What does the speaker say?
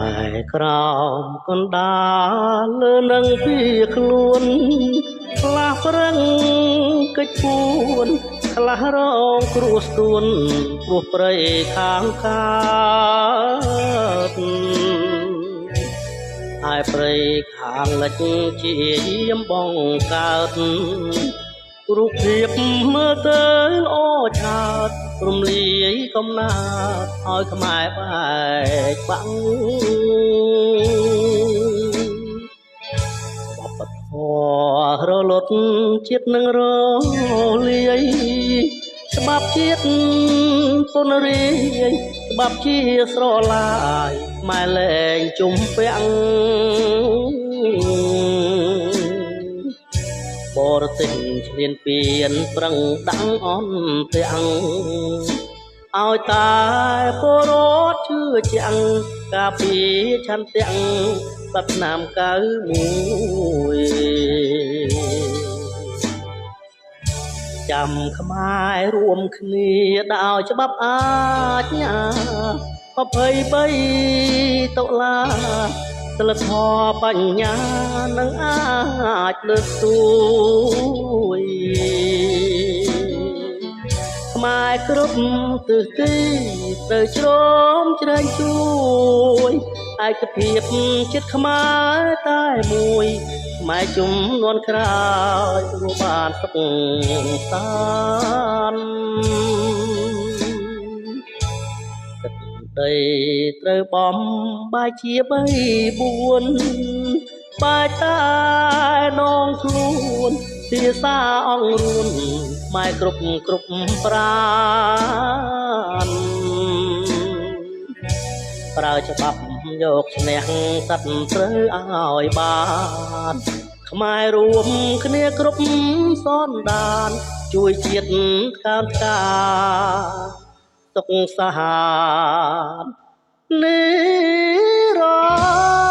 ខ្មែរក្រោមកណ្ដាលលើនឹងពីខ្លួនខ្លះប្រឹងកិច្ចពួនខ្លះរងគ្រោះស្ទួនព្រោះព្រៃខាងកើតហើយព្រៃខាងលិចជាយាមបងកើតរូបភាពមើលទៅល្អឆើតរំលាយកំណើតឲ្យខ្មែរបែកបាក់បបធររលត់ជាតិនឹងរលាយច្បាប់ជាតិពុនរាយច្បាប់ជាស្រឡាយម៉ែលែងជុំពាំងបរទេសឆ្លៀនពៀនប្រឹងដាំងអន់ទាំងឲ្យតែពលរដ្ឋជឿជាក់ការពីឆន្ទៈបាត់ឆ្នាំ91ចាំខ្មែររួមគ្នាដោយច្បាប់អាជ្ញា23តុលាសិលធម៌បញ្ញានឹងអាចលើកស្ទួយខ្មែរគ្រប់ទិសទីត្រូវជ្រោមជ្រែងជួយឯកភាពជាតិខ្មែរតែមួយខ្មែរជំនាន់ក្រោយរួមបានសុខសាន្តទឹកដីត្រូវបំបាយជា3-4បាយតែនងខ្លួនភាសាអង្រួនម៉ែគ្រប់ប្រានប្រើច្បាប់យកឈ្នះសត្វត្រូវឲ្យបានខ្មែររួមគ្នាគ្រប់សន្តានជួយជាតិកើនការសុខសាន្តនិរន្តរ៍